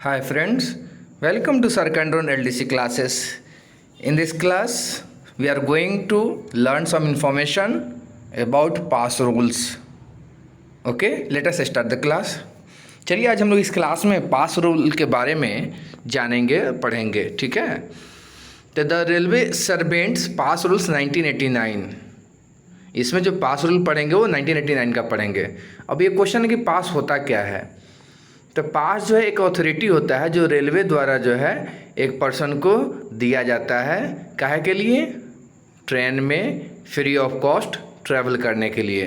Hi friends, welcome to Sarkandron LDC classes. In this class, we are going to learn some information about pass rules. Okay, let us start the class. चलिए आज हम लोग इस class में पास rule के बारे में जानेंगे पढ़ेंगे, ठीक है। तो the railway servants pass rules 1989, इसमें जो पास रूल पढ़ेंगे वो 1989 का पढ़ेंगे। अब ये क्वेश्चन है कि पास होता क्या है। तो पास जो है एक अथॉरिटी होता है जो रेलवे द्वारा जो है एक पर्सन को दिया जाता है, काहे के लिए, ट्रेन में फ्री ऑफ कॉस्ट ट्रैवल करने के लिए।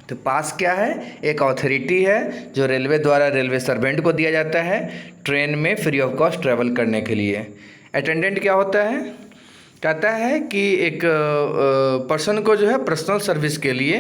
तो पास क्या है, एक अथॉरिटी है जो रेलवे द्वारा रेलवे सर्वेंट को दिया जाता है ट्रेन में फ्री ऑफ कॉस्ट ट्रैवल करने के लिए। अटेंडेंट क्या होता है, कहता है कि एक पर्सन को जो है पर्सनल सर्विस के लिए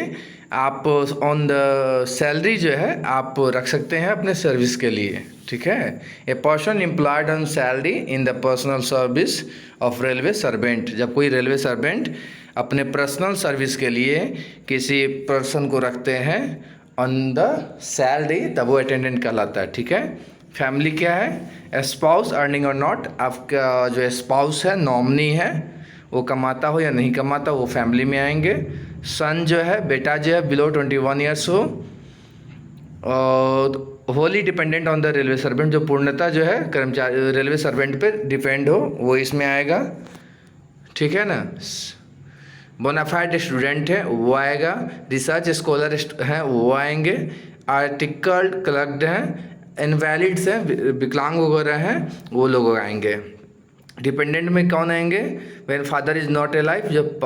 आप ऑन द सैलरी जो है आप रख सकते हैं अपने सर्विस के लिए, ठीक है। A person employed on salary in the personal service of railway servant, जब कोई रेलवे सर्वेंट अपने पर्सनल सर्विस के लिए किसी पर्सन को रखते हैं ऑन द सैलरी, तब वो अटेंडेंट कहलाता है, ठीक है। फैमिली क्या है, स्पाउस अर्निंग और नॉट, आपका जो स्पाउस है नॉमिनी है, वो कमाता हो या नहीं कमाता वो फैमिली में आएंगे। सन जो है, बेटा जो है बिलो 21 ईयर्स हो, और Holi dependent on the railway servant, जो पूर्णतः जो है कर्मचारी रेलवे सर्वेंट पे डिपेंड हो वो इसमें आएगा, ठीक है ना। बोनाफाइड स्टूडेंट है वो आएगा, रिसर्च स्कॉलर हैं वो आएंगे, आर्टिकल क्लर्क हैं, इनवैलिड्स हैं, विकलांग वगैरह हैं वो लोग आएंगे। डिपेंडेंट में कौन आएंगे, when father is not a life, जब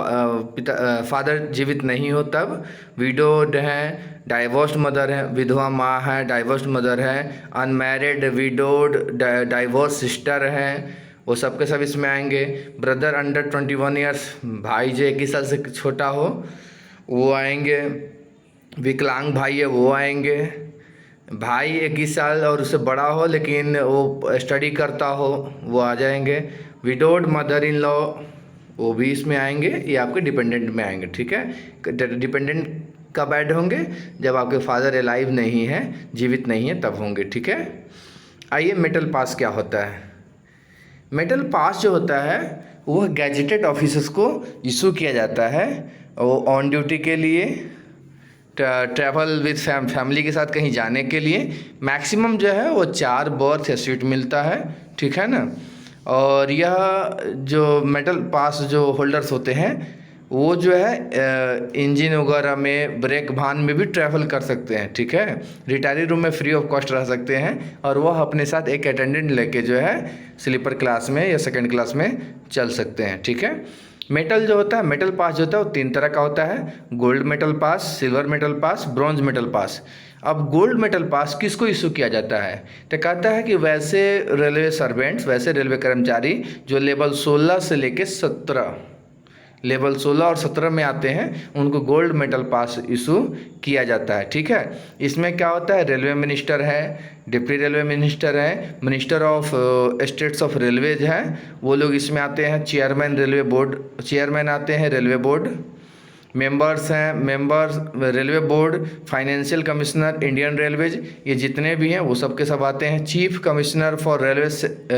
पिता फादर जीवित नहीं हो तब। विडोड हैं, डाइवोर्स्ड मदर है, विधवा माँ है, डाइवोर्स्ड मदर है, अनमैरिड विडोड डाइवोर्स सिस्टर हैं, वो सब के सब इसमें आएंगे। ब्रदर अंडर 21 ईयर्स, भाई जो 21 साल से छोटा हो वो आएंगे। विकलांग भाई है वो आएंगे। भाई 21 साल और उससे बड़ा हो लेकिन वो स्टडी करता हो वो आ जाएंगे। विडोड मदर इन लॉ वो भी इसमें आएंगे, ये आपके डिपेंडेंट में आएंगे, ठीक है। डिपेंडेंट कब ऐड होंगे, जब आपके फादर अलाइव नहीं है, जीवित नहीं है, तब होंगे, ठीक है। आइए मेटल पास क्या होता है। मेटल पास जो होता है वो गैजेटेड ऑफिसर्स को इशू किया जाता है, वो ऑन ड्यूटी के लिए, ट्रैवल विद फैमिली के साथ कहीं जाने के लिए। मैक्सिमम जो है वो 4 बर्थ या सीट मिलता है, ठीक है ना। और यह जो मेटल पास जो होल्डर्स होते हैं वो जो है इंजन वगैरह में, ब्रेक भान में भी ट्रैवल कर सकते हैं, ठीक है। रिटायरी रूम में फ्री ऑफ कॉस्ट रह सकते हैं, और वह अपने साथ एक अटेंडेंट लेके जो है स्लीपर क्लास में या सेकंड क्लास में चल सकते हैं, ठीक है। मेटल जो होता है, मेटल पास जो होता है वो 3 तरह का होता है, गोल्ड मेटल पास, सिल्वर मेटल पास, ब्रॉन्ज मेटल पास। अब गोल्ड मेटल पास किसको इशू किया जाता है, तो कहता है कि वैसे रेलवे सर्वेंट्स, वैसे रेलवे कर्मचारी जो लेवल 16 से लेके 17, लेवल 16 और 17 में आते हैं, उनको गोल्ड मेटल पास इशू किया जाता है, ठीक है। इसमें क्या होता है, रेलवे मिनिस्टर है, डिप्टी रेलवे मिनिस्टर है, minister of states of railways हैं, वो लोग इसमें आते हैं। चेयरमैन रेलवे बोर्ड, चेयरमैन आते हैं रेलवे बोर्ड, मेंबर्स हैं, members railway board, financial commissioner Indian railways, ये जितने भी हैं वो सब के सब आते हैं। Chief commissioner for railway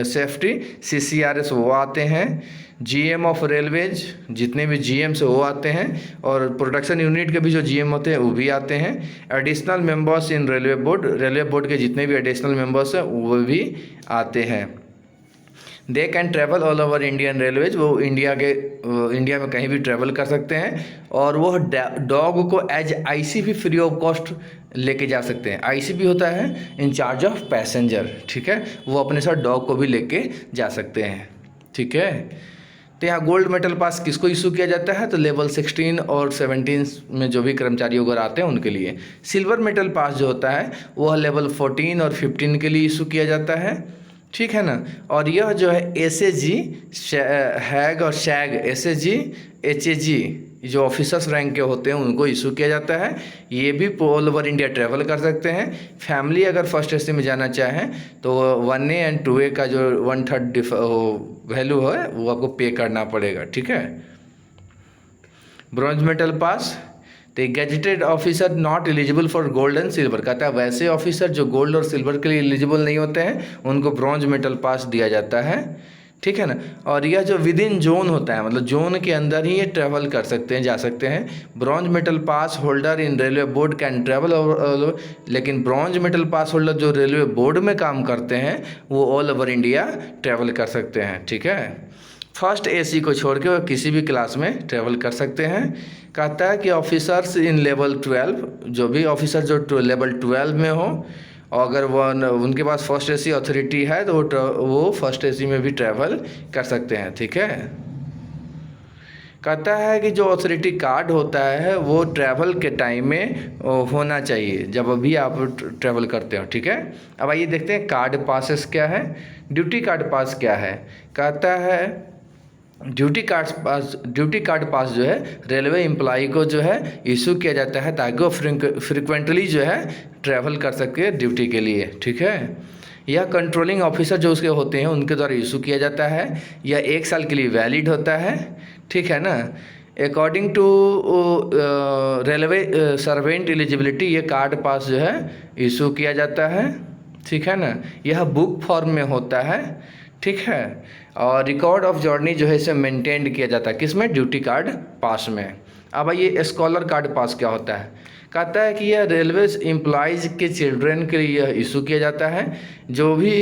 safety CCRS वो आते हैं। GM ऑफ रेलवेज, जितने भी GMs वो आते हैं, और प्रोडक्शन यूनिट के भी जो GM होते हैं वो भी आते हैं। Additional members in railway board, railway board के जितने भी एडिशनल मेंबर्स हैं वो भी आते हैं। They can travel all over Indian railways, वो इंडिया में कहीं भी ट्रैवल कर सकते हैं, और वो डॉग को एज IC भी फ्री ऑफ कॉस्ट लेके जा सकते हैं। IC भी होता है इंचार्ज ऑफ पैसेंजर, ठीक है, वो अपने साथ डॉग को भी लेके जा सकते हैं, ठीक है। तो यहाँ गोल्ड मेटल पास किसको इशू किया जाता है, तो लेवल 16 और 17 में जो भी कर्मचारी वगैरह आते हैं उनके लिए। सिल्वर मेटल पास जो होता है वह लेवल 14 और 15 के लिए इशू किया जाता है, ठीक है ना। और यह जो है SAG, हैग और शैग, SAG HAG जो ऑफिसर्स रैंक के होते हैं उनको इशू किया जाता है। ये भी ऑल ओवर इंडिया ट्रैवल कर सकते हैं। फैमिली अगर फर्स्ट AC में जाना चाहें तो 1A एंड 2A का जो 1/3 वैल्यू है वो आपको पे करना पड़ेगा, ठीक है। ब्रॉन्ज मेटल पास तो gazetted officer not eligible for gold and silver, कहता है वैसे ऑफिसर जो गोल्ड और सिल्वर के लिए एलिजिबल नहीं होते हैं उनको ब्रॉन्ज मेडल पास दिया जाता है, ठीक है ना। और यह जो विद इन जोन होता है, मतलब जोन के अंदर ही ये ट्रैवल कर सकते हैं, जा सकते हैं। Bronze medal pass holder in railway board can travel, लेकिन ब्रॉन्ज मेडल पास होल्डर जो रेलवे बोर्ड में काम करते हैं वो ऑल ओवर इंडिया ट्रैवल कर सकते हैं, ठीक है। फर्स्ट एसी को छोड़ के वो किसी भी क्लास में ट्रैवल कर सकते हैं। कहता है कि ऑफिसर्स इन लेवल 12, जो भी ऑफिसर जो लेवल 12 में हो और अगर वो उनके पास फर्स्ट एसी अथॉरिटी है तो वो फर्स्ट एसी में भी ट्रैवल कर सकते हैं, ठीक है। कहता है कि जो अथॉरिटी कार्ड होता है वो ट्रैवल के टाइम में होना चाहिए जब अभी आप ट्रैवल करते हो, ठीक है। अब आइए देखते हैं कार्ड पासेस क्या है, ड्यूटी कार्ड पास क्या है। कहता है ड्यूटी कार्ड पास जो है रेलवे एम्प्लॉई को जो है इशू किया जाता है ताकि वो फ्रिक्वेंटली जो है ट्रैवल कर सके ड्यूटी के लिए, ठीक है। यह कंट्रोलिंग ऑफिसर जो उसके होते हैं उनके द्वारा इशू किया जाता है। यह 1 साल के लिए वैलिड होता है, ठीक है ना। According to railway servant eligibility ये कार्ड पास जो है इशू किया जाता है, ठीक है ना। यह बुक फॉर्म में होता है, ठीक है। और रिकॉर्ड ऑफ जर्नी जो है इसे मेंटेन किया जाता है किसमें, ड्यूटी कार्ड पास में। अब ये स्कॉलर कार्ड पास क्या होता है। कहता है कि यह रेलवे एम्प्लॉयज़ के चिल्ड्रन के लिए यह इशू किया जाता है। जो भी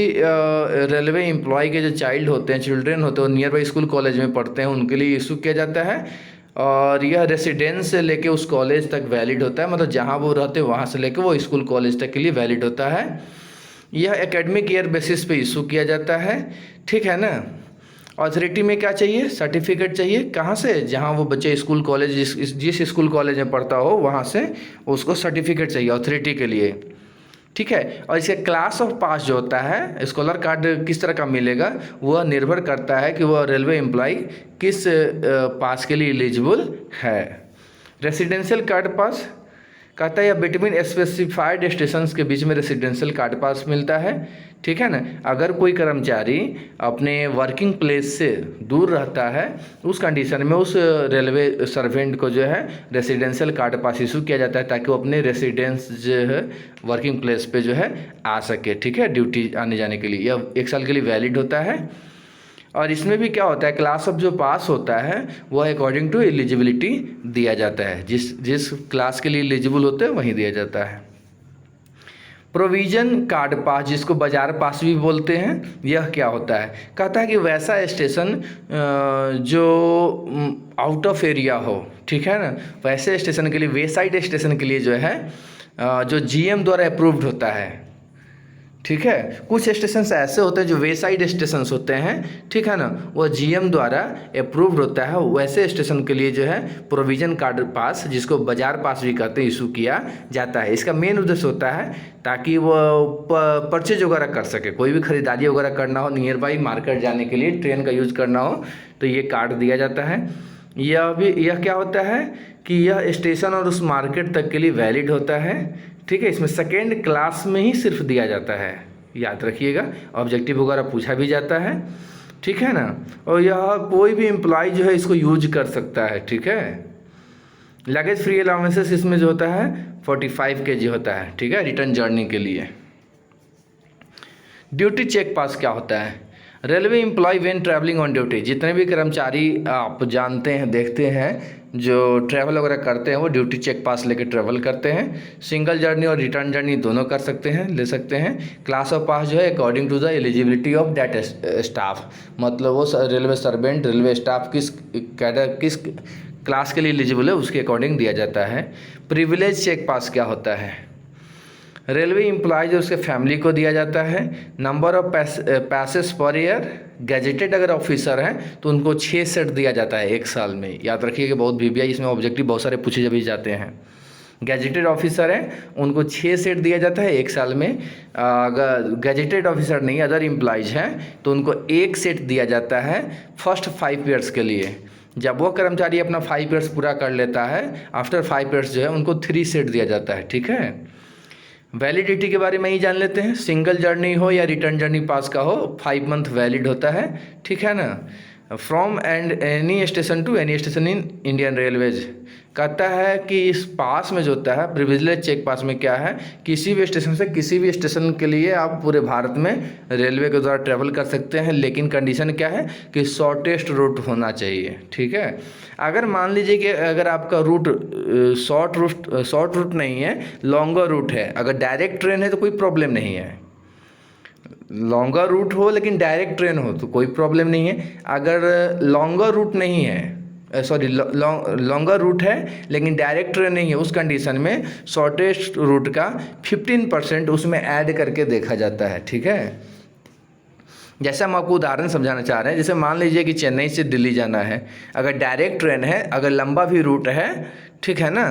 रेलवे एम्प्लॉय के जो चाइल्ड होते हैं, चिल्ड्रन होते हैं, नियर बाई स्कूल कॉलेज में पढ़ते हैं, उनके लिए इशू किया जाता है। और यह रेसिडेंस से लेके उस कॉलेज तक वैलिड होता है, मतलब जहाँ वो रहते हैं वहाँ से लेके वो स्कूल कॉलेज तक के लिए वैलिड होता है। यह एकेडमिक ईयर बेसिस पे इशू किया जाता है, ठीक है ना। अथॉरिटी में क्या चाहिए, सर्टिफिकेट चाहिए, कहाँ से, जहाँ वो बच्चे स्कूल कॉलेज जिस स्कूल कॉलेज में पढ़ता हो वहाँ से उसको सर्टिफिकेट चाहिए अथॉरिटी के लिए, ठीक है। और इसके क्लास ऑफ पास जो होता है, स्कॉलर कार्ड किस तरह का मिलेगा वह निर्भर करता है कि वह रेलवे एम्प्लॉय किस पास के लिए एलिजिबल है। रेसिडेंशियल कार्ड पास कहता है या बिटवीन स्पेसिफाइड स्टेशंस के बीच में रेसिडेंशियल कार्ड पास मिलता है, ठीक है ना। अगर कोई कर्मचारी अपने वर्किंग प्लेस से दूर रहता है उस कंडीशन में उस रेलवे सर्वेंट को जो है रेसिडेंशियल कार्ड पास इशू किया जाता है ताकि वो अपने रेसिडेंस जो है वर्किंग प्लेस पे जो है आ सके, ठीक है, ड्यूटी आने जाने के लिए। यह 1 साल के लिए वैलिड होता है। और इसमें भी क्या होता है, क्लास ऑफ जो पास होता है वह अकॉर्डिंग टू एलिजिबिलिटी दिया जाता है, जिस क्लास के लिए एलिजिबल होते हैं वहीं दिया जाता है। प्रोविज़न कार्ड पास जिसको बाजार पास भी बोलते हैं, यह क्या होता है। कहता है कि वैसा स्टेशन जो आउट ऑफ एरिया हो, ठीक है ना, वैसे स्टेशन के लिए, वे साइड स्टेशन के लिए जो है जो जीएम द्वारा अप्रूव्ड होता है, ठीक है। कुछ स्टेशन ऐसे होते हैं जो वे साइड स्टेशन होते हैं, ठीक है ना, वो जीएम द्वारा अप्रूव्ड होता है। वैसे स्टेशन के लिए जो है प्रोविज़न कार्ड पास जिसको बाजार पास भी कहते हैं इशू किया जाता है। इसका मेन उद्देश्य होता है ताकि वो परचेज वगैरह कर सके, कोई भी खरीदारी वगैरह करना हो, नियर बाई मार्केट जाने के लिए ट्रेन का यूज़ करना हो तो ये कार्ड दिया जाता है। यह क्या होता है कि यह स्टेशन और उस मार्केट तक के लिए वैलिड होता है, ठीक है। इसमें सेकेंड क्लास में ही सिर्फ दिया जाता है, याद रखिएगा, ऑब्जेक्टिव वगैरह पूछा भी जाता है, ठीक है ना। और यह कोई भी एम्प्लॉय जो है इसको यूज कर सकता है, ठीक है। लगेज फ्री अलाउंसेस इसमें जो होता है 45 kg होता है, ठीक है, रिटर्न जर्नी के लिए। ड्यूटी चेक पास क्या होता है। Railway employ when travelling on duty, जितने भी कर्मचारी आप जानते हैं, देखते हैं जो ट्रैवल वगैरह करते हैं वो ड्यूटी चेक पास लेके ट्रैवल करते हैं। सिंगल जर्नी और रिटर्न जर्नी दोनों कर सकते हैं, ले सकते हैं। क्लास ऑफ पास जो है according to the eligibility of that staff, मतलब वो रेलवे सर्वेंट, रेलवे स्टाफ किस कैडर किस क्लास के लिए एलिजिबल है उसके अकॉर्डिंग दिया जाता है। प्रिविलेज चेक पास क्या होता है। रेलवे एम्प्लॉय जो उसके फैमिली को दिया जाता है। Number of पैसेस per year, gazetted अगर ऑफिसर हैं तो उनको 6 सेट दिया जाता है 1 साल में, याद रखिएगा, बहुत VBI इसमें ऑब्जेक्टिव बहुत सारे पूछे भी जाते हैं। गैजेटेड ऑफिसर हैं उनको 6 सेट दिया जाता है 1 साल में। अगर गैजेटेड ऑफिसर नहीं, अदर एम्प्लॉयज़ हैं तो उनको 1 सेट दिया जाता है फर्स्ट 5 ईयर्स के लिए। जब वो कर्मचारी अपना 5 ईयर्स पूरा कर लेता है, आफ्टर 5 ईयर्स जो है उनको 3 सेट दिया जाता है, ठीक है। वैलिडिटी के बारे में ही जान लेते हैं। सिंगल जर्नी हो या रिटर्न जर्नी पास का हो 5 मंथ वैलिड होता है, ठीक है ना। From and any station to any station in Indian railways. कहता है कि इस पास में जो होता है प्रिविलेज चेक पास में क्या है, किसी भी स्टेशन से किसी भी स्टेशन के लिए आप पूरे भारत में रेलवे के द्वारा ट्रैवल कर सकते हैं, लेकिन कंडीशन क्या है कि शॉर्टेस्ट रूट होना चाहिए। ठीक है, अगर मान लीजिए कि अगर आपका रूट शॉर्ट रूट नहीं है, लॉन्गर रूट है, अगर डायरेक्ट ट्रेन है तो कोई प्रॉब्लम नहीं है। लॉन्गर रूट हो लेकिन डायरेक्ट ट्रेन हो तो कोई प्रॉब्लम नहीं है। अगर लॉन्गर रूट नहीं है, लॉन्गर रूट है लेकिन डायरेक्ट ट्रेन नहीं है, उस कंडीशन में शॉर्टेस्ट रूट का 15% उसमें ऐड करके देखा जाता है। ठीक है, जैसे हम आपको उदाहरण समझाना चाह रहे हैं, जैसे मान लीजिए कि चेन्नई से दिल्ली जाना है, अगर डायरेक्ट ट्रेन है, अगर लंबा भी रूट है, ठीक है ना,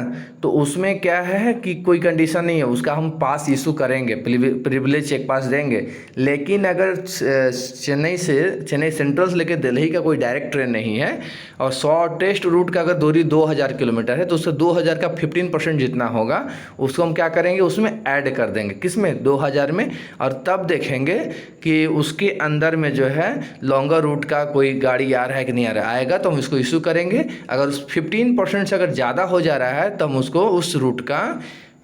तो उसमें क्या है कि कोई कंडीशन नहीं है, उसका हम पास इशू करेंगे, प्रिविलेज चेक पास देंगे। लेकिन अगर चेन्नई सेंट्रल से लेकर दिल्ली का कोई डायरेक्ट ट्रेन नहीं है और शॉर्टेस्ट रूट का अगर दूरी 2000 किलोमीटर है, तो उससे 2000 का 15% जितना होगा उसको हम क्या करेंगे, उसमें ऐड कर देंगे। किस में? 2000 में। और तब देखेंगे कि उसके अंदर में जो है लॉन्गर रूट का कोई गाड़ी आ रहा है कि नहीं आ रहा है, आएगा तो हम इसको इशू करेंगे। अगर उस 15% से अगर ज़्यादा हो जा रहा है तो हम उसको उस रूट का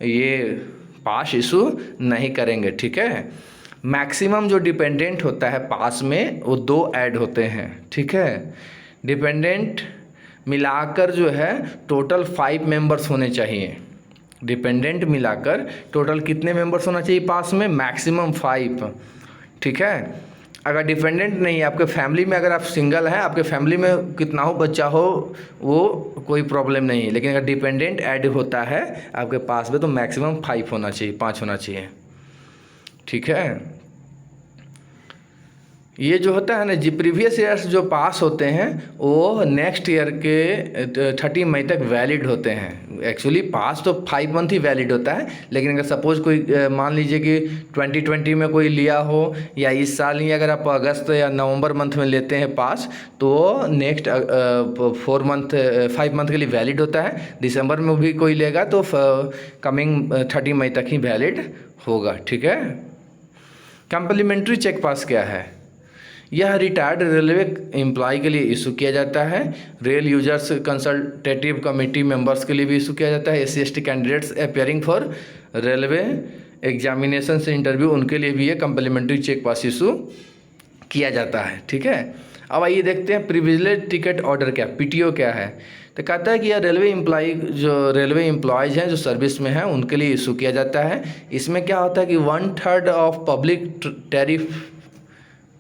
ये पास इशू नहीं करेंगे। ठीक है, मैक्सिमम जो डिपेंडेंट होता है पास में वो 2 ऐड होते हैं। ठीक है, डिपेंडेंट मिलाकर जो है टोटल 5 मेंबर्स होने चाहिए। डिपेंडेंट मिलाकर टोटल कितने मेंबर्स होना चाहिए पास में? मैक्सिमम 5। ठीक है, अगर डिपेंडेंट नहीं है, आपके फैमिली में अगर आप सिंगल हैं, आपके फैमिली में कितना हो बच्चा हो वो कोई प्रॉब्लम नहीं है, लेकिन अगर डिपेंडेंट ऐड होता है आपके पास में तो मैक्सिमम 5 होना चाहिए, 5 होना चाहिए। ठीक है, ये जो होता है ना, जी प्रीवियस ईयर्स जो पास होते हैं वो नेक्स्ट ईयर के 30 मई तक वैलिड होते हैं। एक्चुअली पास तो 5 मंथ ही वैलिड होता है, लेकिन अगर सपोज कोई मान लीजिए कि 2020 में कोई लिया हो या इस साल ही अगर आप अगस्त या नवंबर मंथ में लेते हैं पास, तो नेक्स्ट 5 मंथ के लिए वैलिड होता है। दिसंबर में भी कोई लेगा तो कमिंग 30 मई तक ही वैलिड होगा। ठीक है, कम्प्लीमेंट्री चेक पास क्या है? यह रिटायर्ड रेलवे एम्प्लॉय के लिए इशू किया जाता है। Rail users consultative committee members के लिए भी इशू किया जाता है। SC/ST candidates appearing for railway examination से इंटरव्यू, उनके लिए भी ये कम्प्लीमेंट्री चेक पास इशू किया जाता है। ठीक है, अब आइए देखते हैं प्रिविलेज टिकट ऑर्डर क्या, PTO क्या है। तो कहता है कि यह रेलवे एम्प्लॉयज़ हैं जो सर्विस में हैं उनके लिए इशू किया जाता है। इसमें क्या होता है कि 1/3 ऑफ पब्लिक टैरिफ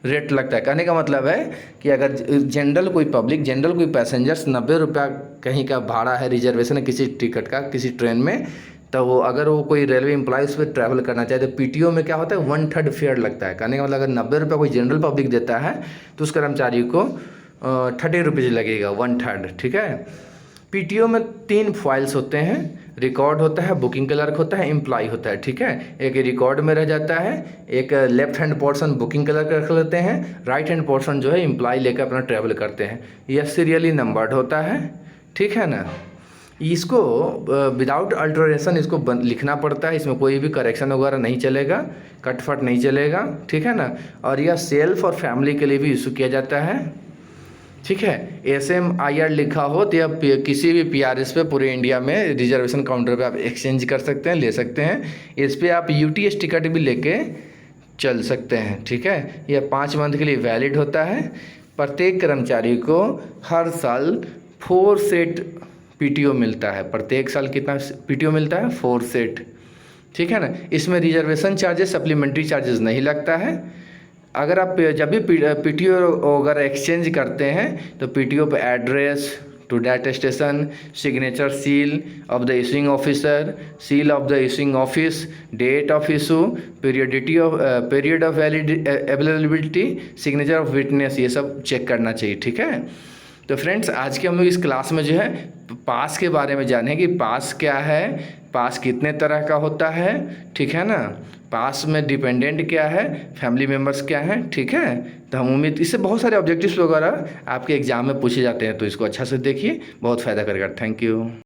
रेट लगता है। कहने का मतलब है कि अगर जनरल कोई पैसेंजर्स 90 रुपया कहीं का भाड़ा है, रिजर्वेशन है किसी टिकट का किसी ट्रेन में, तो वो अगर वो कोई रेलवे एम्प्लॉय उस पर ट्रैवल करना चाहे तो PTO में क्या होता है 1/3 फेयर लगता है। कहने का मतलब अगर 90 रुपया कोई जनरल पब्लिक देता है तो उस कर्मचारी को 30 रुपीज़ लगेगा, 1/3। ठीक है, PTO में 3 फाइल्स होते हैं, रिकॉर्ड होता है, बुकिंग क्लर्क होता है, एम्प्लॉय होता है। ठीक है, एक रिकॉर्ड में रह जाता है, एक left hand portion booking clerk रख लेते हैं, राइट हैंड पोर्शन जो है एम्प्लॉय लेकर अपना ट्रैवल करते हैं। यह सीरियली नंबर्ड होता है। ठीक है ना, इसको विदाउट अल्टरेशन इसको लिखना पड़ता है, इसमें कोई भी करेक्शन वगैरह नहीं चलेगा, कटफट नहीं चलेगा। ठीक है ना, और यह सेल्फ और फैमिली के लिए भी इशू किया जाता है। ठीक है, SMIR लिखा हो तो या किसी भी PRS पे पूरे इंडिया में रिजर्वेशन काउंटर पे आप एक्सचेंज कर सकते हैं, ले सकते हैं। इस पर आप UTS टिकट भी लेके चल सकते हैं। ठीक है, यह 5 मंथ के लिए वैलिड होता है। प्रत्येक कर्मचारी को हर साल 4 सेट PTO मिलता है। प्रत्येक साल कितना PTO मिलता है? 4 सेट। ठीक है ना, इसमें रिजर्वेशन चार्जेस, सप्लीमेंट्री चार्जेस नहीं लगता है। अगर आप जब भी PTO अगर एक्सचेंज करते हैं तो PTO पे address to that station, signature seal of the issuing officer, seal of the issuing office, date of issue, period of availability, signature of witness, ये सब चेक करना चाहिए। ठीक है, तो फ्रेंड्स आज के हम लोग इस क्लास में जो है पास के बारे में जाने कि पास क्या है, पास कितने तरह का होता है। ठीक है ना, पास में डिपेंडेंट क्या है, फैमिली मेम्बर्स क्या हैं। ठीक है, तो हम उम्मीद इससे बहुत सारे ऑब्जेक्टिव्स वगैरह आपके एग्जाम में पूछे जाते हैं, तो इसको अच्छा से देखिए, बहुत फ़ायदा करेगा। Thank you.